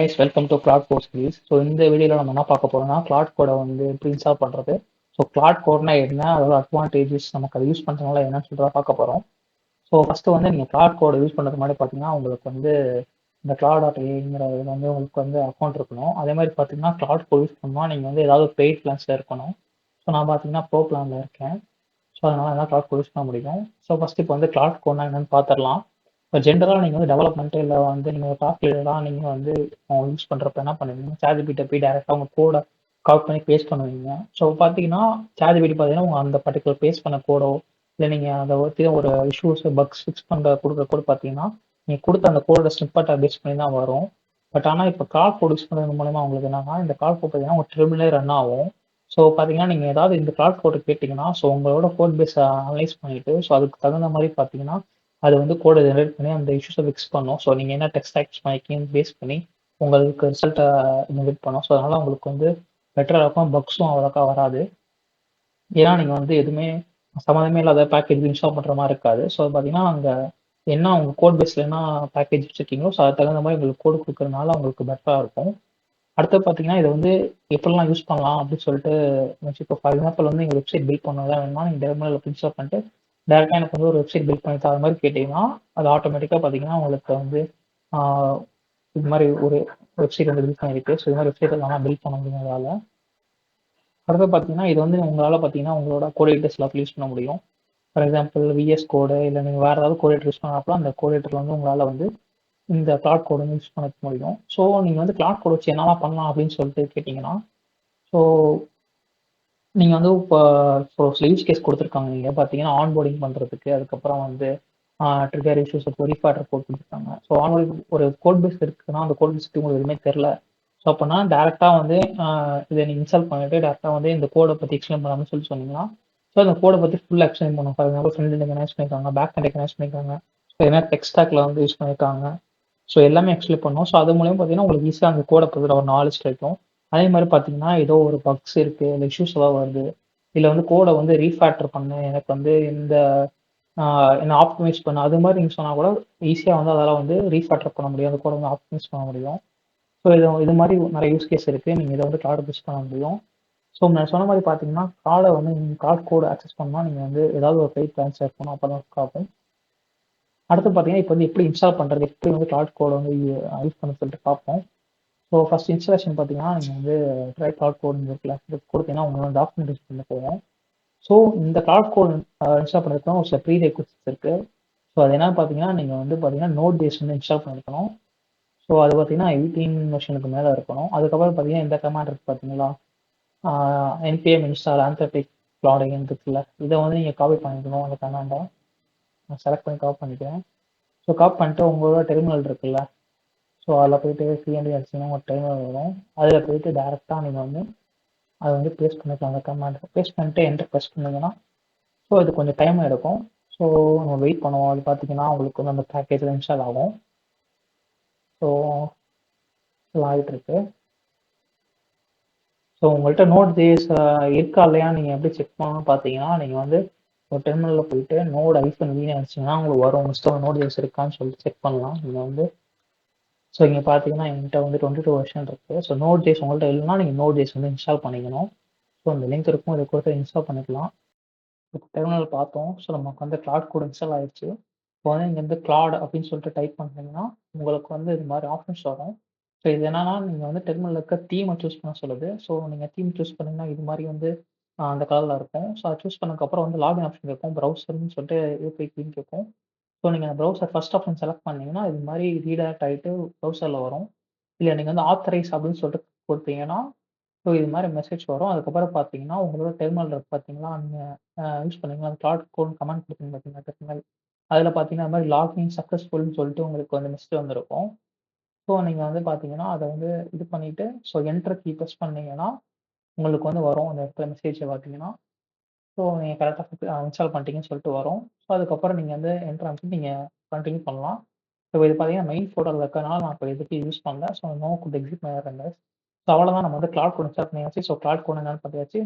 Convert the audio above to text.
Guys welcome to Claude Code series. So இந்த வீடியோவில் நம்ம என்ன பார்க்க போறோம்னா கிளாட் கோடை வந்து எப்படி இன்ஸ்டால் பண்ணுறது. ஸோ கிளாட் கோட்னா என்ன, அதோட அட்வான்டேஜஸ், நமக்கு அதை யூஸ் பண்ணுறதுனால என்னன்னு சொல்லிட்டு பார்க்க போகிறோம். ஸோ ஃபஸ்ட்டு வந்து நீங்கள் கிளாட் கோடை யூஸ் பண்ணுறது மாதிரி பார்த்தீங்கன்னா உங்களுக்கு வந்து இந்த கிளாட் டாட் ஏங்கிற இதில் வந்து உங்களுக்கு வந்து அக்கௌண்ட் இருக்கணும். அதே மாதிரி பார்த்தீங்கன்னா கிளாட் கோட் யூஸ் பண்ணால் நீங்கள் வந்து ஏதாவது பெய்ட் பிளான்ஸில் இருக்கணும். ஸோ நான் பார்த்தீங்கன்னா ப்ரோ பிளானில் இருக்கேன். ஸோ அதனால என்ன கிளாட் கோட் யூஸ் பண்ண முடியும். ஸோ ஃபஸ்ட்டு இப்போ வந்து கிளாட் கோட்னா என்னன்னு பார்த்துடலாம். இப்போ ஜென்ரலாக நீங்கள் வந்து டெவலப்மெண்ட் இல்லை வந்து நீங்கள் டாப் லீடராக நீங்கள் வந்து யூஸ் பண்ணுறப்ப என்ன பண்ணுவீங்க, சேட்ஜிபிட்ட போய் டேரெக்டாக உங்கள் கோடை காப்பி பண்ணி பேஸ்ட் பண்ணுவீங்க. ஸோ பார்த்தீங்கன்னா சேட்ஜிபிடி பார்த்தீங்கன்னா உங்கள் அந்த பர்டிகுலர் பேஸ்ட் பண்ண கோடோ இல்லை நீங்கள் அதை பற்றி ஒரு இஷ்யூஸ் பக்ஸ் ஃபிக்ஸ் பண்ணுற கொடுக்குற கோடு பார்த்தீங்கன்னா நீங்கள் கொடுத்த அந்த கோடோட ஸ்னிப்பட்டை பேஸ் பண்ணி தான் வரும். பட் ஆனால் இப்போ கால் கோட் யூஸ் பண்ணுறது மூலமா உங்களுக்கு என்னன்னா இந்த கால் கோட் பார்த்தீங்கன்னா ஒரு ட்ரிபிளே ரன் ஆகும். ஸோ பார்த்தீங்கன்னா நீங்கள் ஏதாவது இந்த கிளாட் கோடு கேட்டிங்கன்னா ஸோ உங்களோட கோட் பேஸை அனலைஸ் பண்ணிவிட்டு ஸோ அதுக்கு தகுந்த மாதிரி பார்த்தீங்கன்னா அது வந்து கோடை ஜெனரேட் பண்ணி அந்த இஷ்யூஸை ஃபிக்ஸ் பண்ணும். ஸோ நீங்கள் என்ன டெக்ஸ்ட் ஆக்ஸ் பண்ணிக்கின்னு பேஸ் பண்ணி உங்களுக்கு ரிசல்ட்டை ஜெனரேட் பண்ணும். ஸோ அதனால் உங்களுக்கு வந்து பெட்டராக இருக்கும், பக்ஸும் அவ்வளோக்கா வராது. ஏன்னா நீங்கள் வந்து எதுவுமே சம்மந்தமே இல்லாத பேக்கேஜ் இன்ஸ்டால் பண்ணுற மாதிரி இருக்காது. ஸோ பார்த்தீங்கன்னா அங்கே என்ன உங்கள் கோட் பேஸில் என்ன பேக்கேஜ் வச்சுருக்கீங்களோ ஸோ அதுக்கு தகுந்த மாதிரி உங்களுக்கு கோடு கொடுக்குறதுனால உங்களுக்கு பெட்டராக இருக்கும். அடுத்து பார்த்தீங்கன்னா இதை வந்து எப்படிலாம் யூஸ் பண்ணலாம் அப்படின்னு சொல்லிட்டு இப்போ ஃபார் எக்ஸாம்பிள் வந்து நீங்கள் வெப்சைட் பில்ட் பண்ணதான் வேணுமா, நீங்கள் டெர்மினலில் இன்ஸ்டால் பண்ணிட்டு டேரெக்டாக எனக்கு வந்து ஒரு வெப்சைட் பில்ட் பண்ணி தர மாதிரி கேட்டிங்கன்னா அது ஆட்டோமேட்டிக்காக பார்த்தீங்கன்னா உங்களுக்கு வந்து இது மாதிரி ஒரு வெப்சைட் வந்து பில்ட் பண்ணியிருக்கு. ஸோ இது மாதிரி வெப்சைட் எல்லாம் பில்ட் பண்ண முடியுங்கிறதால அடுத்து பார்த்தீங்கன்னா இது வந்து உங்களால் பார்த்தீங்கன்னா உங்களோட கோடேட்டர்ஸ் எல்லாத்தையும் யூஸ் பண்ண முடியும். ஃபார் எக்ஸாம்பிள் விஎஸ் கோடு இல்லை நீங்கள் வேறு ஏதாவது கோடேட்டர் யூஸ் பண்ணாப்போ அந்த கோடேட்டரில் வந்து உங்களால் வந்து இந்த கிளாட் கோடு வந்து யூஸ் பண்ண முடியும். ஸோ நீங்கள் வந்து கிளாட் கோட் வச்சு என்னெல்லாம் பண்ணலாம் அப்படின்னு சொல்லிட்டு கேட்டிங்கன்னா ஸோ நீங்கள் வந்து இப்போ சில யூஸ் கேஸ் கொடுத்துருக்காங்க. நீங்கள் பார்த்தீங்கன்னா ஆன்போர்டிங் பண்ணுறதுக்கு, அதுக்கப்புறம் வந்து ட்ரிகர் இஷ்யூஸ் ரீஃபாட்டர் கோட் கொடுத்துருக்காங்க. ஸோ ஆன்போர்டிங் ஒரு கோட் பேஸ் இருக்குன்னா அந்த கோட் பேஸ் உங்களுக்கு எதுவுமே தெரில. ஸோ அப்போனா டேரெக்டாக வந்து இதை நீங்கள் இன்ஸ்டால் பண்ணிட்டு டேரெக்டாக வந்து இந்த கோடை பற்றி எக்ஸ்பிளைன் பண்ணாமல் சொல்லி சொன்னீங்கன்னா ஸோ அந்த கோடை பற்றி ஃபுல்லாக எக்ஸ்பிளைன் பண்ணும். For example front end connect பண்ணியிருக்காங்க, பேக் எண்ட் கனெக்ட் பண்ணியிருக்காங்க, ஸோ என்ன டெக்ஸ்டாக்ல வந்து யூஸ் பண்ணியிருக்காங்க, ஸோ எல்லாமே எக்ஸ்பிளைன் பண்ணும். ஸோ அது மூலியம் பார்த்தீங்கன்னா உங்களுக்கு ஈஸியாக அந்த கோடை பற்றி ஒரு நாலேஜ் கிடைக்கும். அதே மாதிரி பார்த்தீங்கன்னா ஏதோ ஒரு பக்ஸ் இருக்குது, இல்லை இஷ்யூஸ் ஏதாவது வருது, இல்லை வந்து கோடை வந்து ரீஃபேக்டர் பண்ணு, எனக்கு வந்து இந்த என்ன ஆப்டிமைஸ் பண்ணு, அது மாதிரி நீங்கள் சொன்னால் கூட ஈஸியாக வந்து அதெல்லாம் வந்து ரீஃபேக்டர் பண்ண முடியும், அந்த கோடை வந்து ஆப்டிமைஸ் பண்ண முடியும். ஸோ இது மாதிரி நிறைய யூஸ் கேஸ் இருக்குது, நீங்கள் இதை வந்து கிளாட் யூஸ் பண்ண முடியும். ஸோ நான் சொன்ன மாதிரி பார்த்தீங்கன்னா கார்டை வந்து நீங்கள் கார்ட் கோடு ஆக்சஸ் பண்ணால் நீங்கள் வந்து ஏதாவது ஒரு பெய்ட் பிளான்ஸ் இருக்கணும், அப்போ தான் ஆகும். அடுத்து பார்த்தீங்கன்னா இப்போ வந்து எப்படி இன்ஸ்டால் பண்ணுறது, எப்படி வந்து கிளாட் கோடை வந்து யூஸ் பண்ண சொல்லிட்டு பார்ப்போம். ஸோ ஃபஸ்ட் இன்ஸ்டாலேஷன் பார்த்தீங்கன்னா நீங்கள் வந்து ட்ரை கிளாட் கோட் இருக்குல்ல, இது கொடுத்தீங்கன்னா உங்களோட டாக்குமெண்டேஷன் பண்ண போகும். ஸோ இந்த கிளாட் கோட் இன்ஸ்டால் பண்ணுறதுக்கு ஒரு சில ப்ரீ ரெக்வஸ்ட்ஸ் இருக்குது. ஸோ அது என்னன்னு பார்த்தீங்கன்னா நீங்கள் வந்து பார்த்தீங்கன்னா நோட் பேஸ் வந்து இன்ஸ்டால் பண்ணிருக்கணும். ஸோ அது பார்த்தீங்கன்னா 18 வெர்ஷனுக்கு மேலே இருக்கணும். அதுக்கப்புறம் பார்த்தீங்கன்னா இந்த கமாண்ட் இருக்குது பார்த்தீங்களா, npm இன்ஸ்டால் ஆந்தட்டிக் கிளாடிங் இருக்குல்ல, இதை வந்து நீங்கள் காப்பி பண்ணிக்கணும். அந்த கமாண்டை நான் செலக்ட் பண்ணி காப்பி பண்ணிக்கிறேன். ஸோ காப்பி பண்ணிட்டு உங்களோட டெர்மினல் இருக்குல்ல, ஸோ அதில் போயிட்டு சிஎன்டி அடிச்சிங்கன்னா உங்கள் டெர்மினல் வரும். அதில் போயிட்டு டேரெக்டாக நீங்கள் வந்து அதை வந்து பேஸ்ட் பண்ணிக்கலாம். அந்த கமாண்ட் பேஸ்ட் பண்ணிட்டு என்டர் ப்ரெஸ் பண்ணிங்கன்னா ஸோ இது கொஞ்சம் டைம் எடுக்கும். ஸோ நம்ம வெயிட் பண்ணுவோம். அது பார்த்தீங்கன்னா உங்களுக்கு வந்து அந்த பேக்கேஜில் இன்ஸ்டால் ஆகும். ஸோ ஆகிட்டு இருக்கு. ஸோ உங்கள்கிட்ட நோட் ஜேஎஸ் இருக்கா இல்லையா நீங்கள் எப்படி செக் பண்ணணும்னு பார்த்தீங்கன்னா நீங்கள் வந்து ஒரு டெர்மினலில் போயிட்டு நோட் ஐஃபன் வீணை அடிச்சிங்கன்னா உங்களுக்கு வரும் மிஸ்டர் நோட் ஜேஎஸ் இருக்கான்னு சொல்லிட்டு செக் பண்ணலாம். நீங்கள் வந்து ஸோ இங்கே பார்த்தீங்கன்னா என்கிட்ட வந்து 22 வெர்ஷன் இருக்குது. ஸோ நோட் ஜேஸ் உங்கள்கிட்ட இல்லைன்னா நீங்கள் நோட் ஜேஸ் வந்து இன்ஸ்டால் பண்ணிக்கணும். ஸோ அந்த லிங்க் இருக்கும், இதை கொடுத்து இன்ஸ்டால் பண்ணிக்கலாம். இப்போ டெர்மினல் பார்த்தோம். ஸோ நமக்கு வந்து கிளாட் கோட் இன்ஸ்டால் ஆயிடுச்சு. இப்போ வந்து இங்கே வந்து கிளாட் அப்படின்னு சொல்லிட்டு டைப் பண்ணுறீங்கன்னா உங்களுக்கு வந்து இது மாதிரி ஆப்ஷன்ஸ் வரும். ஸோ இது என்னன்னா நீங்கள் வந்து டெர்மினல் இருக்க தீமை சூஸ் பண்ண சொல்லுது. ஸோ நீங்கள் தீம் சூஸ் பண்ணிங்கன்னா இது மாதிரி வந்து அந்த கலரில் இருக்கும். ஸோ அதை சூஸ் பண்ணதுக்கப்புறம் வந்து லாகின் ஆப்ஷன் இருக்கும், ப்ரௌசர்னு சொல்லிட்டு யூபிஐ தீம் கேட்கும். ஸோ நீங்கள் அந்த ப்ரௌசர் ஃபர்ஸ்ட் ஆப்ஷன் செலக்ட் பண்ணீங்கன்னா இது மாதிரி ரீடைரக்ட் ஆகிட்டு ப்ரௌசரில் வரும். இல்லை நீங்கள் வந்து ஆத்தரைஸ் அப்படின்னு சொல்லிட்டு கொடுத்தீங்கன்னா ஸோ இது மாதிரி மெசேஜ் வரும். அதுக்கப்புறம் பார்த்தீங்கன்னா உங்களோட டெர்மினல் இருக்கு பார்த்தீங்களா, நீங்கள் யூஸ் பண்ணீங்கன்னா அந்த கிளாட் கோட் கமெண்ட் கொடுத்தீங்க பார்த்தீங்கன்னா டெர்மினல், அதில் பார்த்தீங்கன்னா அது மாதிரி லாகின் சக்ஸஸ்ஃபுல்னு சொல்லிட்டு உங்களுக்கு வந்து மெசேஜ் வந்திருக்கும். ஸோ நீங்கள் வந்து பார்த்தீங்கன்னா அதை வந்து இது பண்ணிவிட்டு ஸோ என்டர் கீ ப்ரெஸ் பண்ணீங்கன்னா உங்களுக்கு வந்து வரும் அந்த இடத்துல மெசேஜை பார்த்தீங்கன்னா. ஸோ நீங்கள் கரெக்டாக இன்ஸ்டால் பண்ணிட்டீங்கன்னு சொல்லிட்டு வரும். ஸோ அதுக்கப்புறம் நீங்கள் வந்து என்டர் அமைச்சு நீங்கள் கண்டினியூ பண்ணலாம். ஸோ இது பார்த்தீங்கன்னா மெயின் ஃபோல்டரில் இருக்கறனால நான் இப்போ இதுக்கு யூஸ் பண்ணல. So no good exit my runners. So அவ்வளோதான், நம்ம வந்து கிளாட் கோட் இன்ஸ்டால் பண்ணியாச்சு. ஸோ கிளாட் கோட் என்னன்னு பார்த்தாச்சு.